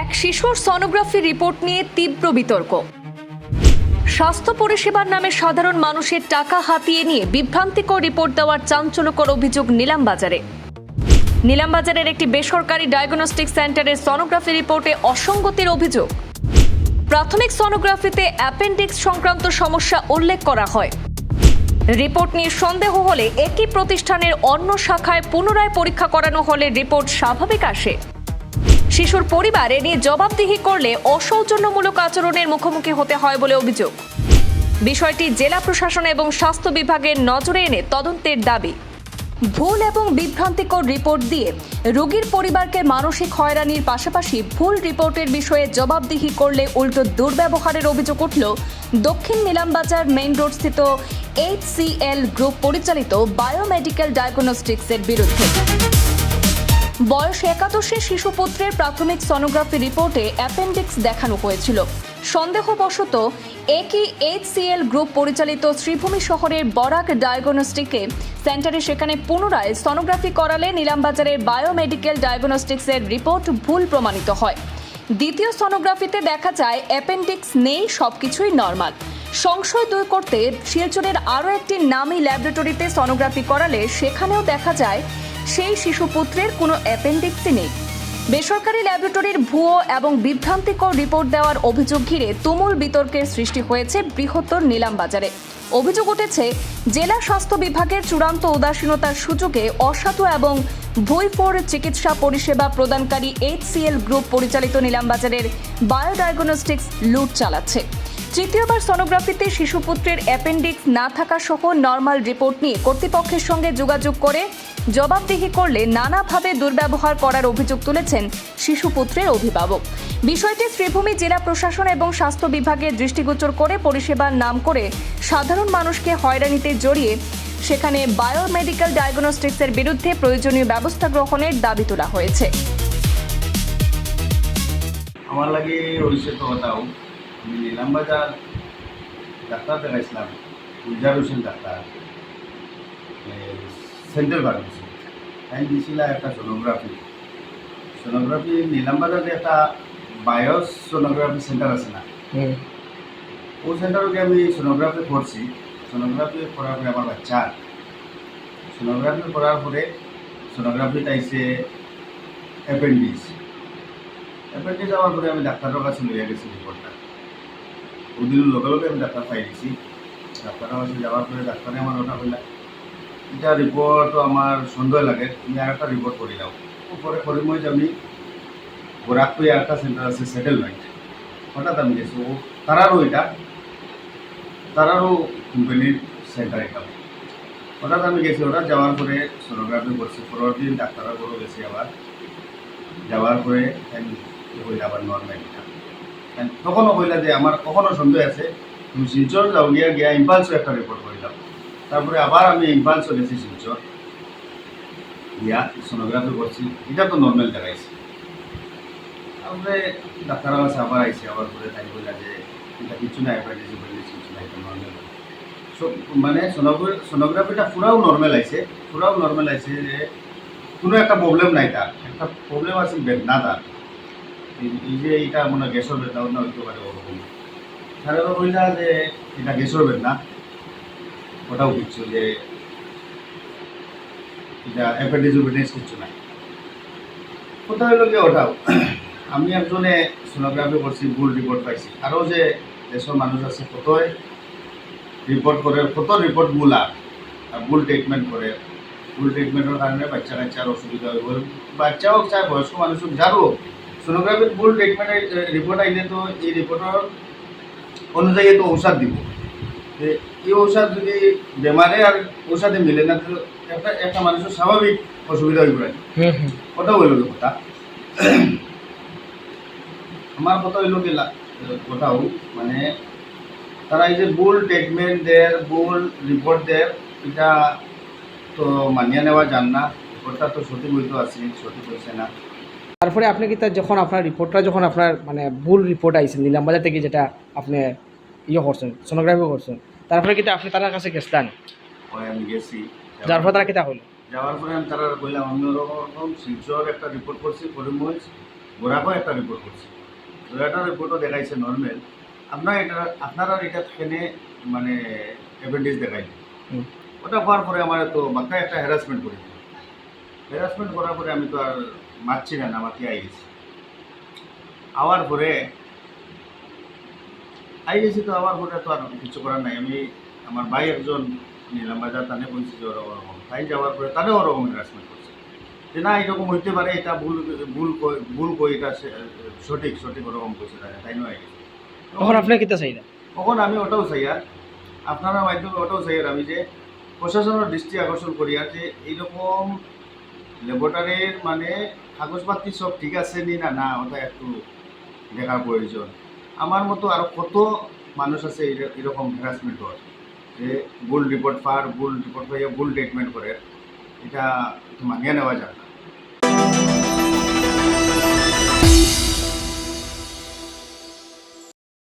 এক শিশুর sonography report নিয়ে তীব্র বিতর্ক। স্বাস্থ্য পরিষেবার নামে সাধারণ মানুষের টাকা হাতিয়ে নিয়ে বিভ্রান্তিকর রিপোর্ট দেওয়ার চাঞ্চল্যকর অভিযোগ নিলামবাজারের একটি বেসরকারি ডায়াগনস্টিক সেন্টারের সোনোগ্রাফি রিপোর্টে অসঙ্গতির অভিযোগ। প্রাথমিক সোনোগ্রাফিতে অ্যাপেন্ডিক্স সংক্রান্ত সমস্যা উল্লেখ করা হয়। রিপোর্ট নিয়ে সন্দেহ হলে একই প্রতিষ্ঠানের অন্য শাখায় পুনরায় পরীক্ষা করানো হলে রিপোর্ট স্বাভাবিক আসে। শিশুর পরিবার এ নিয়ে জবাবদিহি করলে অসৌজন্যমূলক আচরণের মুখোমুখি হতে হয় বলে অভিযোগ। বিষয়টি জেলা প্রশাসন এবং স্বাস্থ্য বিভাগের নজরে এনে তদন্তের দাবি। ভুল এবং বিভ্রান্তিকর রিপোর্ট দিয়ে রোগীর পরিবারকে মানসিক হয়রানির পাশাপাশি ভুল রিপোর্টের বিষয়ে জবাবদিহি করলে উল্টো দুর্ব্যবহারের অভিযোগ উঠল দক্ষিণ নিলামবাজার মেইন রোড স্থিত HCL গ্রুপ পরিচালিত বায়োমেডিক্যাল ডায়াগনস্টিক্সের বিরুদ্ধে। বয়স 81 শিশুপুত্রের প্রাথমিক সোনোগ্রাফি রিপোর্টে অ্যাপেন্ডিক্স দেখানো হয়েছিল। সন্দেহবশত একই HCL গ্রুপ পরিচালিত শ্রীভূমি শহরের বরাক ডায়াগনস্টিকে সেন্টারে সেখানে পুনরায় সোনোগ্রাফি করালে নিলামবাজারের বায়োমেডিক্যাল ডায়াগনস্টিক্সের রিপোর্ট ভুল প্রমাণিত হয়। দ্বিতীয় সোনোগ্রাফিতে দেখা যায় অ্যাপেন্ডিক্স নেই, সবকিছুই নর্মাল। সংশয় দূর করতে শিলচরের আরও একটি নামী ল্যাবরেটরিতে সোনোগ্রাফি করালে সেখানেও দেখা যায় সেই শিশুপুত্রের কোনো অ্যাপেন্ডিক্সই নেই। বেসরকারি ল্যাবরেটরির ভুয়ো এবং বিভ্রান্তিকর রিপোর্ট দেওয়ার অভিযোগ ঘিরে তুমুল বিতর্কের সৃষ্টি হয়েছে বৃহত্তর নিলামবাজারে। অভিযোগ উঠেছে জেলা স্বাস্থ্য বিভাগের চূড়ান্ত উদাসীনতার সুযোগে অসাধু এবং ভুইফোর চিকিৎসা পরিষেবা প্রদানকারী HCL গ্রুপ পরিচালিত নিলামবাজারের বায়োডায়াগনস্টিক্স লুট চালাচ্ছে। তৃতীয়বার সোনোগ্রাফিতে শিশুপুত্রের অ্যাপেন্ডিক্স না থাকা সহ নর্মাল রিপোর্ট নিয়ে কর্তৃপক্ষের সঙ্গে যোগাযোগ করে জবাবদিহি করলে নানাভাবে দুর্ব্যবহার করার অভিযোগ তুলেছেন শিশুপুত্রের অভিভাবক। বিষয়টি শ্রীভূমি জেলা প্রশাসন এবং স্বাস্থ্য বিভাগের দৃষ্টিগোচর করে পরিষেবার নাম করে সাধারণ মানুষকে হয়রানিতে জড়িয়ে সেখানে বায়োমেডিক্যাল ডায়াগনস্টিক্সের বিরুদ্ধে প্রয়োজনীয় ব্যবস্থা গ্রহণের দাবি তোলা হয়েছে। আমার লাগে হয়েছে তো ওটাও আমি নিলামবাজার ডাক্তার দেখাইছিলাম, Gulzar Hossain doctor, central pharmacy. তাই দিয়েছিল একটা সোনোগ্রাফি নিলামবাজারে একটা বায়োস সোনোগ্রাফি সেন্টার আছে না, ওই সেন্টারকে আমি সোনোগ্রাফি করছি। সোনোগ্রাফি করার পরে আমার বাচ্চা সোনোগ্রাফি করার পরে সোনোগ্রাফিতে আইসে অ্যাপেন্ডিক্স যাওয়ার পরে আমি ডাক্তারের কাছে লইয়া গেছি রিপোর্টটা। ওদিনের লগে লগে আমি ডাক্তার পাই দিছি। ডাক্তারের কাছে যাওয়ার পরে ডাক্তারে আমার ওটা হইলা এটা রিপোর্ট আমার সন্দেহ লাগে, তুমি আর একটা রিপোর্ট করে দাও। পরে করি মই যে আমি গোরাকপুর একটা সেন্টার আছে সেটেলমেন্ট, হঠাৎ আমি গেছি ও তারারও কোম্পানির সেন্টার এটা। হঠাৎ আমি গেছি, ওটা যাওয়ার পরে সোনোগ্রাফি করছি। পরের দিন ডাক্তারের ঘরে গেছি আবার, যাওয়ার পরে হইলে আবার নর্মাল। তখনও হইলা যে আমার কখনো সন্দেহ আছে, তুমি শিলচর যাও, গিয়া ইম্পালসও একটা রিপোর্ট করিলাম। তারপরে আবার আমি ইম্পালসও গেছি শিলচর, গিয়া সোনোগ্রাফি করছি, এটা তো নর্মাল দেখাইছি। তারপরে ডাক্তারের কাছে আবার আইসি, আবার করে তাই বললা যে এটা কিছু না, অ্যাপেন্ডিক্স কিছু না, এটা নর্মাল। সব মানে সোনোগ্রাফিটা পুরাও নর্মাল আইছে যে কোনো একটা প্রবলেম নাই। তার একটা প্রবলেম আছে বেদনা, তার এই যে এইটা মনে হয় গ্যাসের বেদনা না হইতে পারে ওরকম। তাহলে বললা যে এটা গ্যাসের বেদনা, ওটাও কিচ্ছু, যে এটা অ্যাপেন্ডিক্স কিচ্ছু নাই। কোথাও হইল গিয়ে ওটাও আমি একজনে সোনোগ্রাফি করছি, ভুল রিপোর্ট পাইছি। আরও যে দেশের মানুষ আছে কতই রিপোর্ট করে, কত রিপোর্ট ভুল আর ভুল ট্রিটমেন্ট করে। ভুল ট্রিটমেন্টের কারণে বাচ্চা কাচ্চার অসুবিধা হইব, বাচ্চা হোক চাই বয়স্ক মানুষ হোক, যারও সোনোগ্রাফির ভুল ট্রিটমেন্টের রিপোর্ট আইলে তো এই রিপোর্টের অনুযায়ী তো ঔষধ দিব। এই ঔষধ যদি বেমারে আর ঔষধে মিলে না, তো একটা মানুষের স্বাভাবিক অসুবিধা হয়ে পড়ে। ওটা হইল কথা। আমার কথা হইল কি কোথাও মানে তারা এই যে ভুল ট্রিটমেন্ট দেয়, ভুল রিপোর্ট দেয়, এটা তো মানিয়ে নেওয়া যান না। রিপোর্টটা তো সঠিক হইতে আছে, সঠিক হয়েছে না। তারপরে আপনি কি যখন আপনার রিপোর্টটা যখন আপনার মানে ভুল রিপোর্ট আইছে নিলামবাজার থেকে, যেটা আপনি করছেন সোনোগ্রাফি করছেন, তারপরে কিন্তু আপনি তার কাছে গেছিলেন? ওই আমি গেছি, যার পরে তারা কিতা হলো? যাওয়ার পরে আমি তারা বললাম আমি ওরকম শিলচর একটা রিপোর্ট করছি, করিমগঞ্জ গোড়াকেও একটা রিপোর্ট করছি, গোড়াটার রিপোর্টও দেখাইছে নর্মাল। আপনারা এটা এখানে মানে অ্যাপেন্ডিক্স দেখাইছে। হুম। ওটা হওয়ার পরে আমার তো বাক্কা একটা হ্যারাসমেন্ট করে দিল। হ্যারাসমেন্ট করার পরে আমি তো আর মারছি না, আমাকে আই গেছি। আওয়ার পরে তো আওয়ার পরে তো আর কিছু করার নাই। আমি আমার ভাই একজন নিলাম বাজার, তানে বলছি যে ওরকম তাই যাওয়ার পরে তাদের ওরকম হ্যারাসমেন্ট করছে যে না এরকম হইতে পারে, এটা ভুল কই এটা সঠিক ওরকম করছে তাই নয়। তখন আপনি কিতা চাইলেন? তখন আমি ওটাও চাই আর আপনারা মাধ্যমে ওটাও চাই আর আমি যে প্রশাসনের দৃষ্টি আকর্ষণ করি আর যে এইরকম ল্যাবরেটরির মানে কাগজপাতি সব ঠিক আছে নি না ওটা একটু দেখার প্রয়োজন। আমার মতো আরও কত মানুষ আছে এরকম হ্যারাসমেন্ট হয় যে ভুল রিপোর্ট পাইয়া ভুল ট্রিটমেন্ট করে, এটা মানিয়ে নেওয়া যায় না।